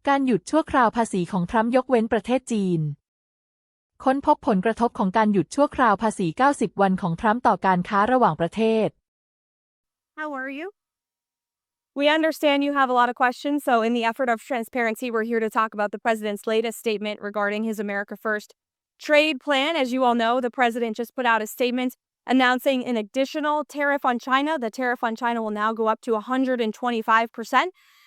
การหยุดชั่วคราวภาษีของทรัมป์ยกเว้นประเทศจีนค้นพบผลกระทบของการหยุดชั่วคราวภาษี90 วันของทรัมป์ต่อการค้าระหว่างประเทศ How are you? We understand you have a lot of questions, so in the effort of transparency, we're here to talk about the president's latest statement regarding his America First trade plan. As you all know, the president just put out a statement announcing an additional tariff on China. The tariff on China will now go up to 125%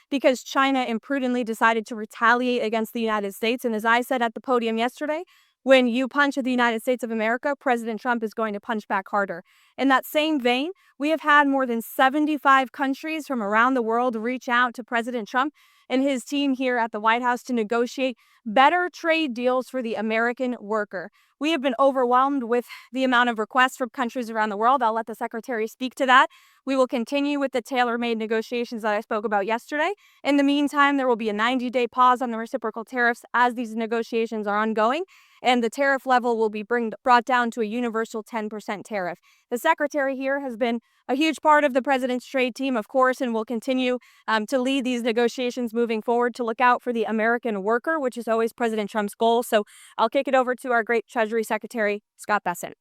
because China imprudently decided to retaliate against the United States. And as I said at the podium yesterday, when you punch at the United States of America, President Trump is going to punch back harder. In that same vein, we have had more than 75 countries from around the world reach out to President Trump and his team here at the White House to negotiate better trade deals for the American worker. We have been overwhelmed with the amount of requests from countries around the world. I'll let the secretary speak to that. We will continue with the tailor-made negotiations that I spoke about yesterday. In the meantime, there will be a 90-day pause on the reciprocal tariffs as these negotiations are ongoing, and the tariff level will be brought down to a universal 10% tariff. The secretary here has been a huge part of the president's trade team, of course, and will continue to lead these negotiations moving forward to look out for the American worker, which is always President Trump's goal. So I'll kick it over to our great Treasury Secretary, Scott Bessent.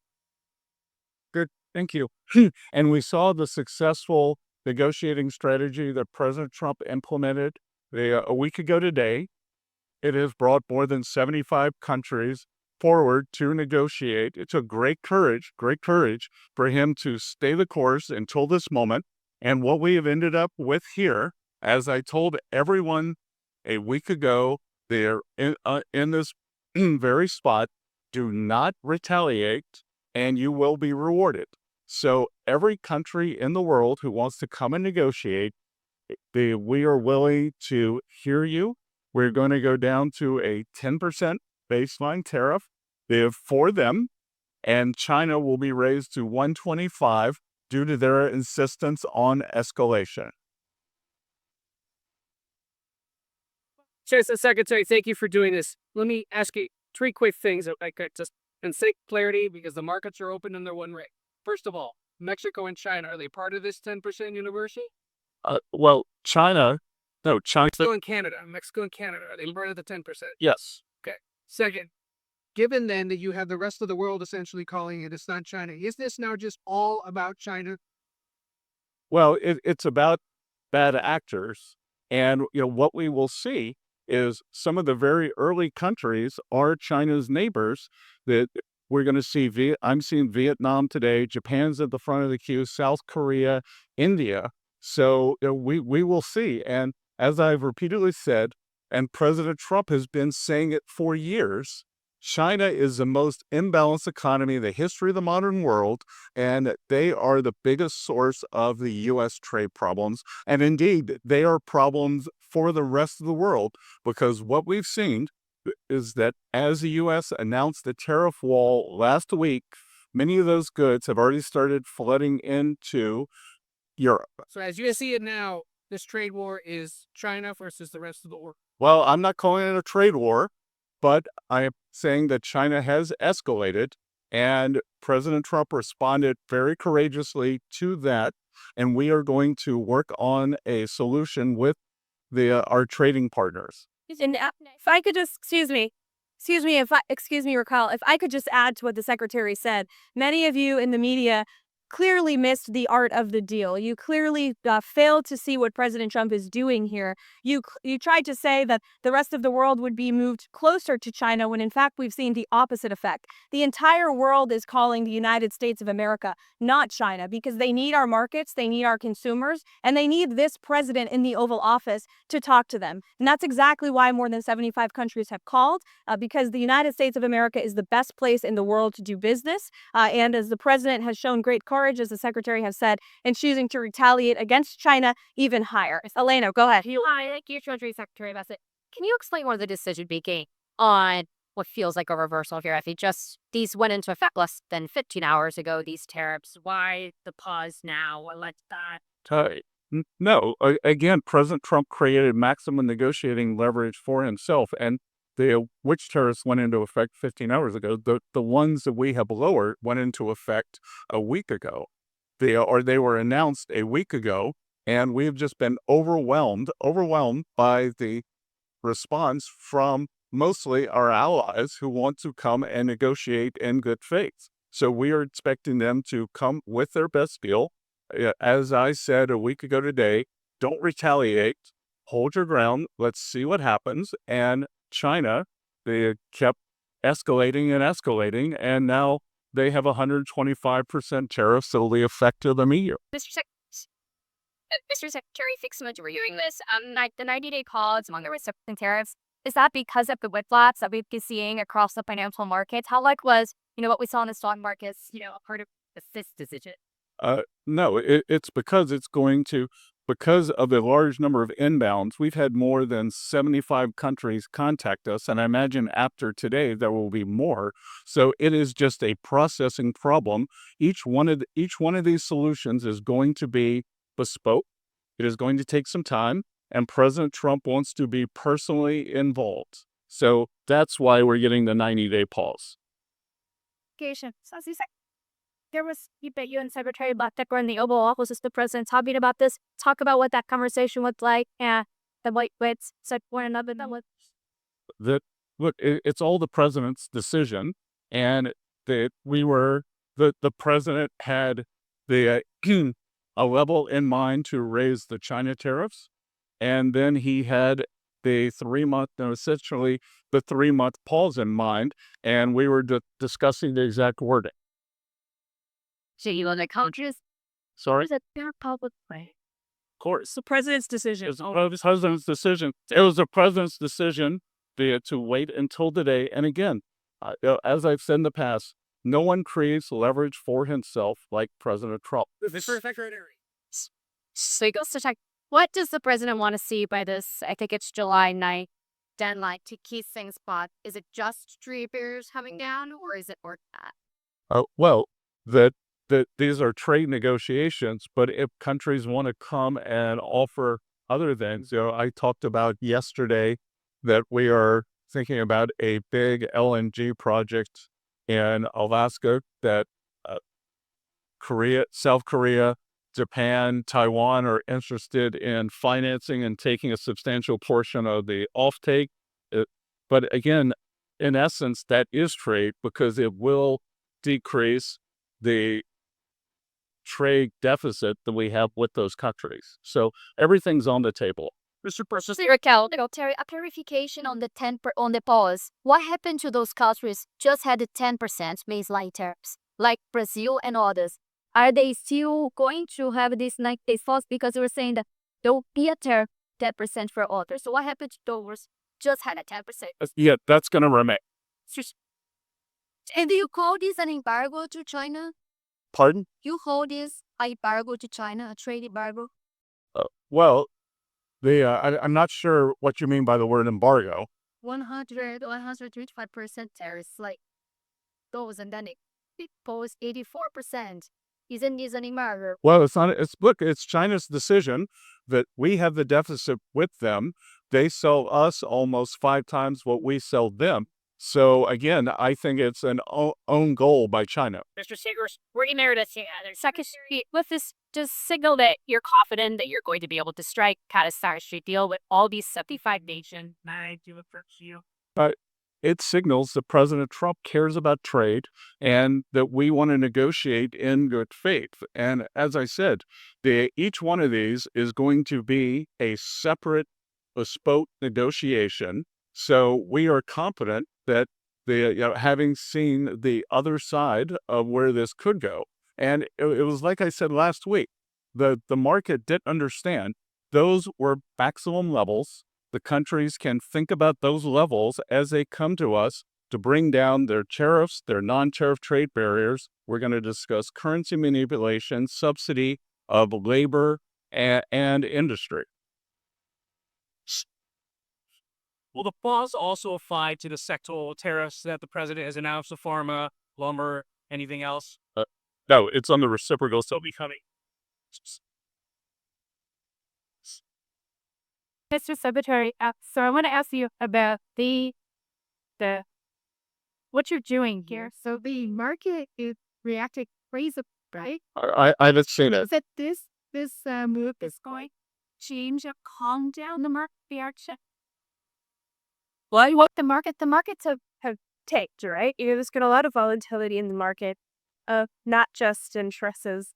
Good. Thank you. And we saw the successful negotiating strategy that President Trump implemented a week ago today. It has brought more than 75 countries forward to negotiate. It took great courage for him to stay the course until this moment. And what we have ended up with here, as I told everyone a week ago, they're in this very spot. Do not retaliate, and you will be rewarded. So every country in the world who wants to come and negotiate, we are willing to hear you. We're going to go down to a 10% baseline tariff for them, and China will be raised to 125 due to their insistence on escalation. Mr. Secretary, thank you for doing this. Let me ask you three quick things, if I could, just in sake clarity, because the markets are open and they're one rate. First of all, Mexico and China, are they part of this 10% university? China. Mexico and Canada. Are they part of the 10%? Yes. Okay. Second, given then that you have the rest of the world essentially calling it's not China, is this now just all about China? Well, it's about bad actors. And what we will see is some of the very early countries are China's neighbors. That we're going to see. I'm seeing Vietnam today. Japan's at the front of the queue. South Korea, India. So we will see. And as I've repeatedly said, and President Trump has been saying it for years, China is the most imbalanced economy in the history of the modern world, and they are the biggest source of the U.S. trade problems. And indeed, they are problems for the rest of the world, because what we've seen is that as the U.S. announced the tariff wall last week, many of those goods have already started flooding into Europe. So as you see it now, this trade war is China versus the rest of the world. Well, I'm not calling it a trade war, but I am saying that China has escalated, and President Trump responded very courageously to that, and we are going to work on a solution with our trading partners. And if I could just, excuse me, Raquel, if I could just add to what the secretary said. Many of you in the media clearly missed the art of the deal. You clearly failed to see what President Trump is doing here. You tried to say that the rest of the world would be moved closer to China when in fact we've seen the opposite effect. The entire world is calling the United States of America, not China, because they need our markets, they need our consumers, and they need this president in the Oval Office to talk to them. And that's exactly why more than 75 countries have called, because the United States of America is the best place in the world to do business. And as the president has shown great courage, as the secretary has said, in choosing to retaliate against China even higher. Elena, go ahead. Hi, thank you, Treasury Secretary Bessent. Can you explain more of the decision making on what feels like a reversal here? I think these went into effect less than 15 hours ago, these tariffs. Why the pause now? What led to that? No, again, President Trump created maximum negotiating leverage for himself, and which tariffs went into effect 15 hours ago. The ones that we have lowered went into effect a week ago. They were announced a week ago, and we've just been overwhelmed by the response from mostly our allies who want to come and negotiate in good faith. So we are expecting them to come with their best deal. As I said a week ago today, don't retaliate, hold your ground, let's see what happens. And China, they kept escalating, and now they have 125% tariffs that will be effective immediately. Mr. Secretary, fix much reviewing this. The 90-day pause among the reciprocal tariffs, is that because of the whiplash that we've been seeing across the financial markets? How like was, what we saw in the stock markets, a part of this decision? No, it's because because of the large number of inbounds, we've had more than 75 countries contact us, and I imagine after today there will be more. So it is just a processing problem. Each one of these solutions is going to be bespoke. It is going to take some time, and President Trump wants to be personally involved. So that's why we're getting the 90-day pause. So as you said, there was you and Secretary Blackdecker in the Oval Office as the president talking about this. Talk about what that conversation was like, and the white wits said one another. Look, it's all the president's decision, and the president had the a level in mind to raise the China tariffs, and then he had the 3-month pause in mind, and we were discussing the exact wording. So you want to countries? Sorry? Is it their public way? Of course. It's the president's decision. It was the president's decision. It was the president's decision to wait until today. And again, as I've said in the past, no one creates leverage for himself like President Trump. Mr. Secretary. So he goes to check. What does the president want to see by this? I think it's July 9th deadline to keep things spot. Is it just trade barriers coming down, or is it more than that? Well, these are trade negotiations, but if countries want to come and offer other things, I talked about yesterday that we are thinking about a big LNG project in Alaska that South Korea, Japan, Taiwan are interested in financing and taking a substantial portion of the offtake. But again, in essence, that is trade because it will decrease the trade deficit that we have with those countries. So everything's on the table. Mr. President. Raquel, Terry, a clarification on the pause. What happened to those countries just had the 10% baseline tariffs, like Brazil and others? Are they still going to have this 90-day pause because you were saying that there will be a tariff 10% for others? So what happened to those just had a 10%? Yeah, that's going to remain. And do you call this an embargo to China? Pardon? You call this an embargo to China, a trade embargo? Well, I'm not sure what you mean by the word embargo. 125% tariffs, like those, and then it posed 84%. Isn't this an embargo? Well, it's China's decision that we have the deficit with them. They sell us almost 5 times what we sell them. So again, I think it's an own goal by China. Mr. Segers, we're getting there together. Secretary, with this, just signal that you're confident that you're going to be able to strike a satisfactory deal with all these 75 nations. It signals that President Trump cares about trade and that we want to negotiate in good faith. And as I said, each one of these is going to be a separate, bespoke negotiation. So we are confident that having seen the other side of where this could go, and it was like I said last week, the market didn't understand those were maximum levels. The countries can think about those levels as they come to us to bring down their tariffs, their non-tariff trade barriers. We're going to discuss currency manipulation, subsidy of labor, and industry. Will the pause also apply to the sectoral tariffs that the president has announced to pharma, lumber, anything else? No, it's on the reciprocal still becoming. Mr. Secretary, so I want to ask you about the what you're doing here. So the market is reacting crazy, right? I haven't seen it. Is that this move is going to change or calm down the market reaction? What the markets have tanked, right? There's been a lot of volatility in the market, not just in Tress's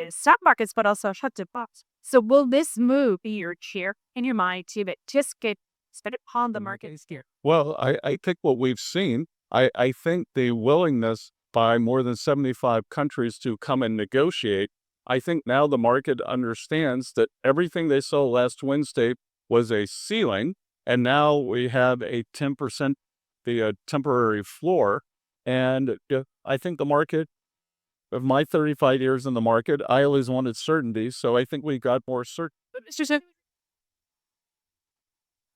stock markets, but also shut bonds. So will this move be your cheer in your mind to just get spend upon the markets here? Well, I think what we've seen, I think the willingness by more than 75 countries to come and negotiate, I think now the market understands that everything they saw last Wednesday was a ceiling, and now we have a 10%, the temporary floor. And I think the market, of my 35 years in the market, I always wanted certainty, so I think we got more certain. But Mr.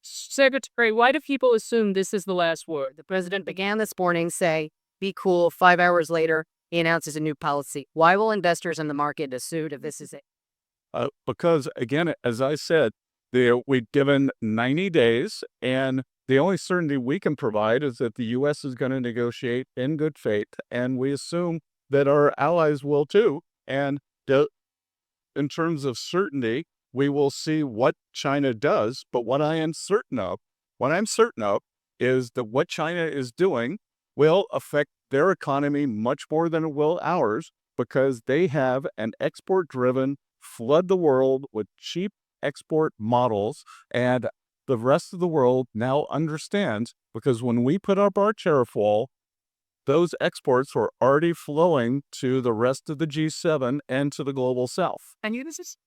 Secretary, why do people assume this is the last word? The president began this morning say, be cool. 5 hours later, he announces a new policy. Why will investors in the market assume if this is it? Because, again, as I said, we've given 90 days, and the only certainty we can provide is that the U.S. is going to negotiate in good faith, and we assume that our allies will too. And in terms of certainty, we will see what China does. But what I'm certain of is that what China is doing will affect their economy much more than it will ours, because they have an export-driven, flood the world with cheap export models, and the rest of the world now understands, because when we put up our tariff wall, those exports were already flowing to the rest of the G7 and to the global south. And this is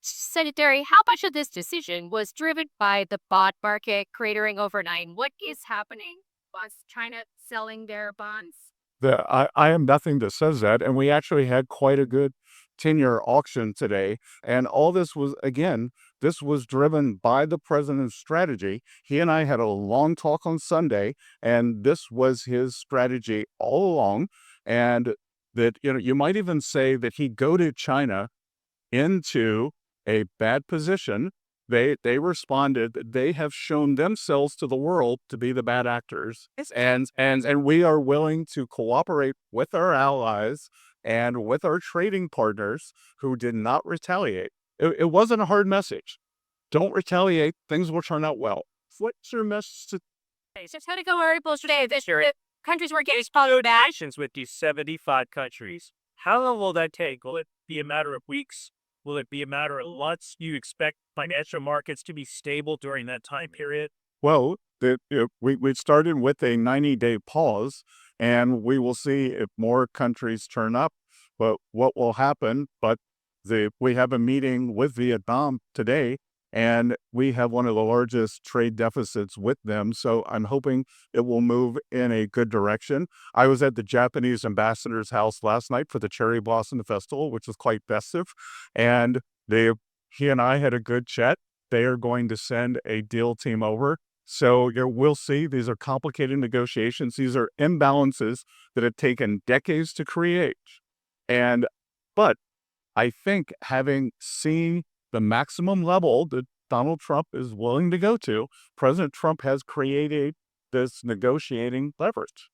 Secretary, how much of this decision was driven by the bond market cratering overnight? What is happening? Was China selling their bonds? I am nothing that says that, and we actually had quite a good 10-year auction today, and all this was, again, this was driven by the president's strategy. He and I had a long talk on Sunday, and this was his strategy all along, and that, you might even say that he goaded China into a bad position. They responded. They have shown themselves to the world to be the bad actors, and we are willing to cooperate with our allies and with our trading partners who did not retaliate. It wasn't a hard message. Don't retaliate. Things will turn out well. What's your message to? Just how to go very close today. This Sure. countries were getting Relations with these 75 countries. How long will that take? Will it be a matter of weeks? Will it be a matter of months? You expect financial markets to be stable during that time period? Well, we started with a 90-day pause, and we will see if more countries turn up. But what will happen? But we have a meeting with Vietnam today, and we have one of the largest trade deficits with them. So I'm hoping it will move in a good direction. I was at the Japanese ambassador's house last night for the Cherry Blossom Festival, which was quite festive, and he and I had a good chat. They are going to send a deal team over. So we'll see. These are complicated negotiations. These are imbalances that have taken decades to create. But I think, having seen the maximum level that Donald Trump is willing to go to, President Trump has created this negotiating leverage.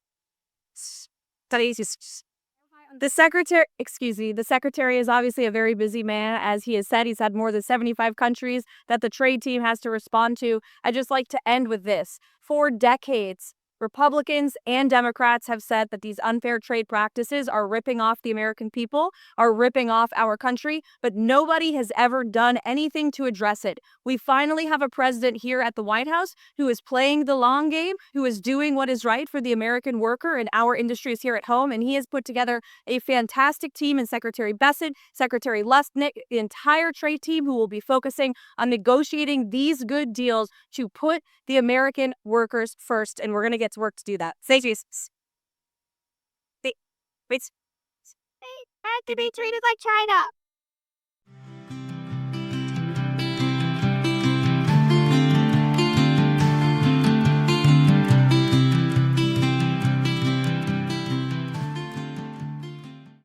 The secretary is obviously a very busy man. As he has said, he's had more than 75 countries that the trade team has to respond to. I'd just like to end with this. For decades, Republicans and Democrats have said that these unfair trade practices are ripping off the American people, are ripping off our country, but nobody has ever done anything to address it. We finally have a president here at the White House who is playing the long game, who is doing what is right for the American worker and our industries here at home, and he has put together a fantastic team in Secretary Bessent, Secretary Lustnick, the entire trade team who will be focusing on negotiating these good deals to put the American workers first, and we're going to get to work to do that. Say Jesus. They had to be treated like China.